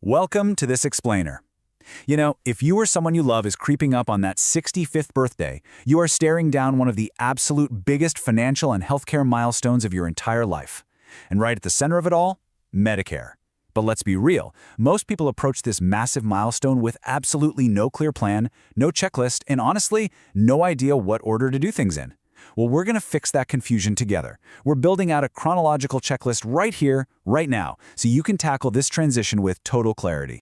Welcome to this explainer. You know, if you or someone you love is creeping up on that 65th birthday, you are staring down one of the absolute biggest financial and healthcare milestones of your entire life. And right at the center of it all, Medicare. But let's be real, most people approach this massive milestone with absolutely no clear plan, no checklist, and honestly, no idea what order to do things in. Well, we're going to fix that confusion together. We're building out a chronological checklist right here, right now, so you can tackle this transition with total clarity.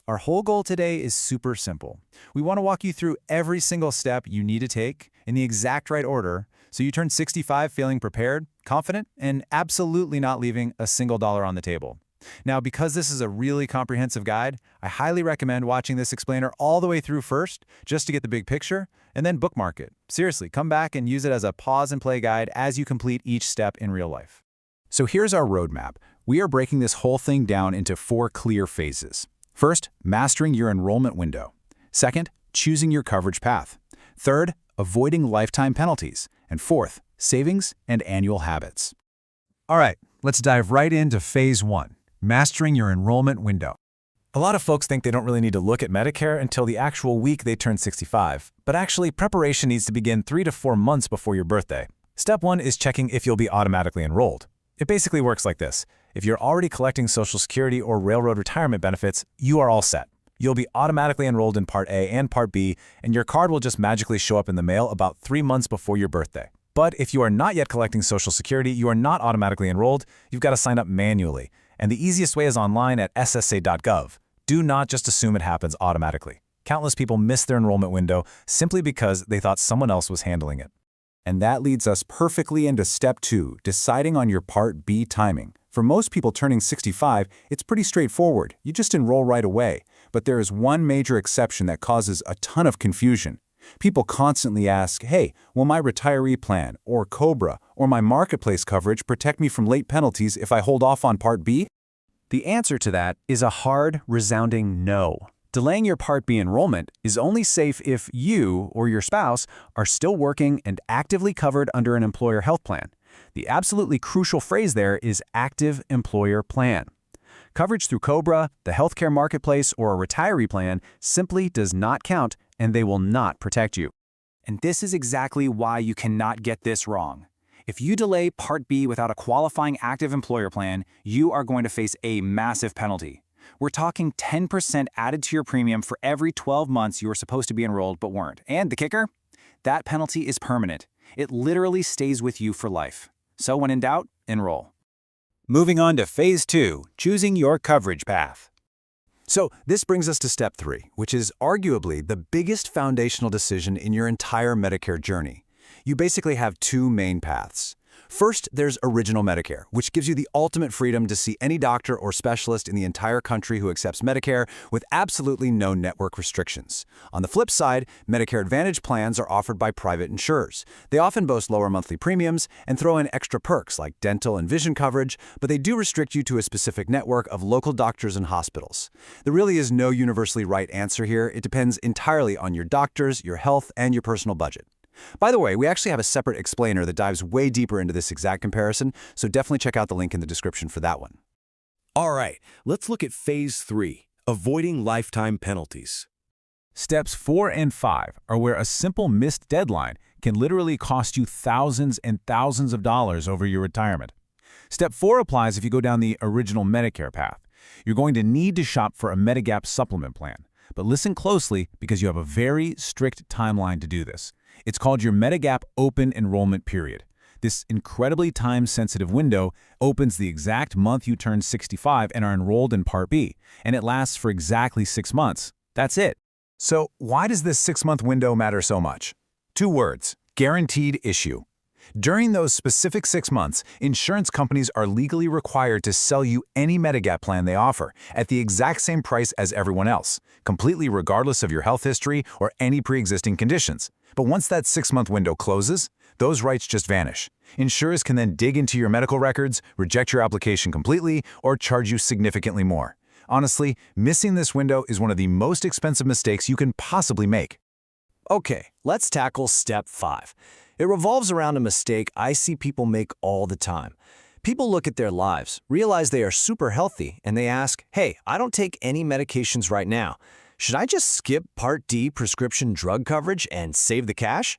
Our whole goal today is super simple. We want to walk you through every single step you need to take in the exact right order so you turn 65 feeling prepared, confident, and absolutely not leaving a single dollar on the table. Now, because this is a really comprehensive guide, I highly recommend watching this explainer all the way through first, just to get the big picture, and then bookmark it. Seriously, come back and use it as a pause-and-play guide as you complete each step in real life. So here's our roadmap. We are breaking this whole thing down into 4 clear phases. First, mastering your enrollment window. Second, choosing your coverage path. Third, avoiding lifetime penalties. And fourth, savings and annual habits. All right, let's dive right into Phase 1. Mastering your enrollment window. A lot of folks think they don't really need to look at Medicare until the actual week they turn 65, but actually preparation needs to begin 3 to 4 months before your birthday. Step 1 is checking if you'll be automatically enrolled. It basically works like this. If you're already collecting Social Security or Railroad retirement benefits, you are all set. You'll be automatically enrolled in Part A and Part B, and your card will just magically show up in the mail about 3 months before your birthday. But if you are not yet collecting Social Security, you are not automatically enrolled, you've got to sign up manually. And the easiest way is online at ssa.gov. Do not just assume it happens automatically. Countless people miss their enrollment window simply because they thought someone else was handling it. And that leads us perfectly into Step 2, deciding on your Part B timing. For most people turning 65, it's pretty straightforward. You just enroll right away. But there is one major exception that causes a ton of confusion. People constantly ask, hey, will my retiree plan, or COBRA, or my marketplace coverage protect me from late penalties if I hold off on Part B? The answer to that is a hard, resounding no. Delaying your Part B enrollment is only safe if you or your spouse are still working and actively covered under an employer health plan. The absolutely crucial phrase there is active employer plan. Coverage through COBRA, the healthcare marketplace, or a retiree plan simply does not count, and they will not protect you. And this is exactly why you cannot get this wrong. If you delay Part B without a qualifying active employer plan, you are going to face a massive penalty. We're talking 10% added to your premium for every 12 months you were supposed to be enrolled but weren't. And the kicker? That penalty is permanent. It literally stays with you for life. So when in doubt, enroll. Moving on to Phase 2, choosing your coverage path. So this brings us to Step 3, which is arguably the biggest foundational decision in your entire Medicare journey. You basically have 2 main paths. First, there's Original Medicare, which gives you the ultimate freedom to see any doctor or specialist in the entire country who accepts Medicare with absolutely no network restrictions. On the flip side, Medicare Advantage plans are offered by private insurers. They often boast lower monthly premiums and throw in extra perks like dental and vision coverage, but they do restrict you to a specific network of local doctors and hospitals. There really is no universally right answer here. It depends entirely on your doctors, your health, and your personal budget. By the way, we actually have a separate explainer that dives way deeper into this exact comparison, so definitely check out the link in the description for that one. All right, let's look at Phase 3, avoiding lifetime penalties. Steps 4 and 5 are where a simple missed deadline can literally cost you thousands and thousands of dollars over your retirement. Step 4 applies if you go down the Original Medicare path. You're going to need to shop for a Medigap supplement plan. But listen closely because you have a very strict timeline to do this. It's called your Medigap Open Enrollment Period. This incredibly time-sensitive window opens the exact month you turn 65 and are enrolled in Part B, and it lasts for exactly 6 months. That's it. So why does this 6-month window matter so much? 2 words: guaranteed issue. During those specific 6 months, insurance companies are legally required to sell you any Medigap plan they offer at the exact same price as everyone else, completely regardless of your health history or any pre-existing conditions. But once that 6-month window closes, those rights just vanish. Insurers can then dig into your medical records, reject your application completely, or charge you significantly more. Honestly, missing this window is one of the most expensive mistakes you can possibly make. Okay, let's tackle Step 5. It revolves around a mistake I see people make all the time. People look at their lives, realize they are super healthy, and they ask, hey, I don't take any medications right now. Should I just skip Part D prescription drug coverage and save the cash?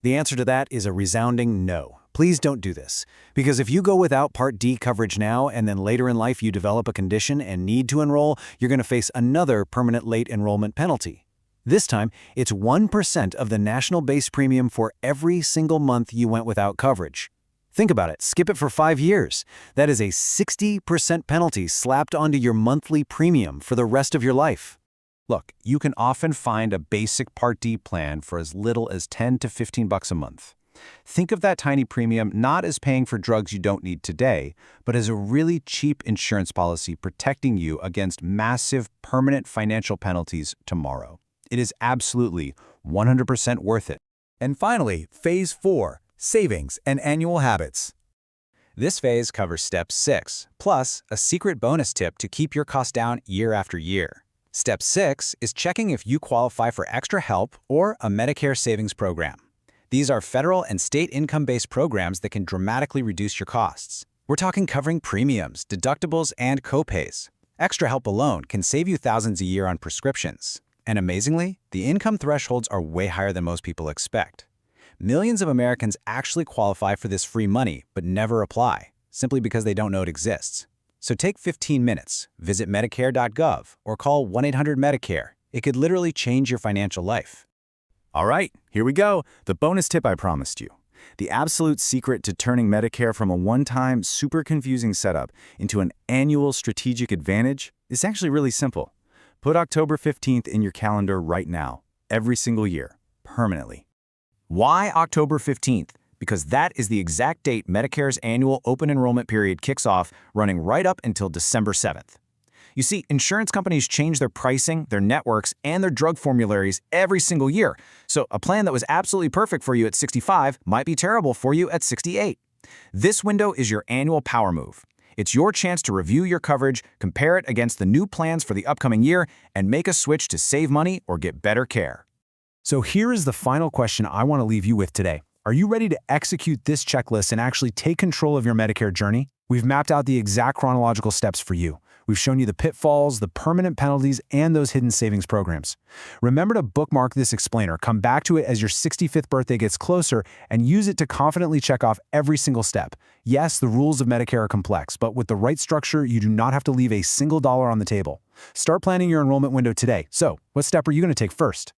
The answer to that is a resounding no. Please don't do this. Because if you go without Part D coverage now and then later in life you develop a condition and need to enroll, you're going to face another permanent late enrollment penalty. This time, it's 1% of the national base premium for every single month you went without coverage. Think about it. Skip it for 5 years. That is a 60% penalty slapped onto your monthly premium for the rest of your life. Look, you can often find a basic Part D plan for as little as $10 to $15 a month. Think of that tiny premium not as paying for drugs you don't need today, but as a really cheap insurance policy protecting you against massive permanent financial penalties tomorrow. It is absolutely 100% worth it. And finally, Phase 4, Savings and Annual Habits. This phase covers Step 6, plus a secret bonus tip to keep your costs down year after year. Step 6 is checking if you qualify for extra help or a Medicare savings program. These are federal and state income-based programs that can dramatically reduce your costs. We're talking covering premiums, deductibles, and copays. Extra help alone can save you thousands a year on prescriptions. And amazingly, the income thresholds are way higher than most people expect. Millions of Americans actually qualify for this free money but never apply, simply because they don't know it exists. So take 15 minutes, visit medicare.gov, or call 1-800-MEDICARE. It could literally change your financial life. All right, here we go. The bonus tip I promised you. The absolute secret to turning Medicare from a one-time, super confusing setup into an annual strategic advantage is actually really simple. Put October 15th in your calendar right now, every single year, permanently. Why October 15th? Because that is the exact date Medicare's annual open enrollment period kicks off, running right up until December 7th. You see, insurance companies change their pricing, their networks, and their drug formularies every single year. So a plan that was absolutely perfect for you at 65 might be terrible for you at 68. This window is your annual power move. It's your chance to review your coverage, compare it against the new plans for the upcoming year, and make a switch to save money or get better care. So here is the final question I want to leave you with today. Are you ready to execute this checklist and actually take control of your Medicare journey? We've mapped out the exact chronological steps for you. We've shown you the pitfalls, the permanent penalties, and those hidden savings programs. Remember to bookmark this explainer, come back to it as your 65th birthday gets closer, and use it to confidently check off every single step. Yes, the rules of Medicare are complex, but with the right structure, you do not have to leave a single dollar on the table. Start planning your enrollment window today. So, what step are you going to take first?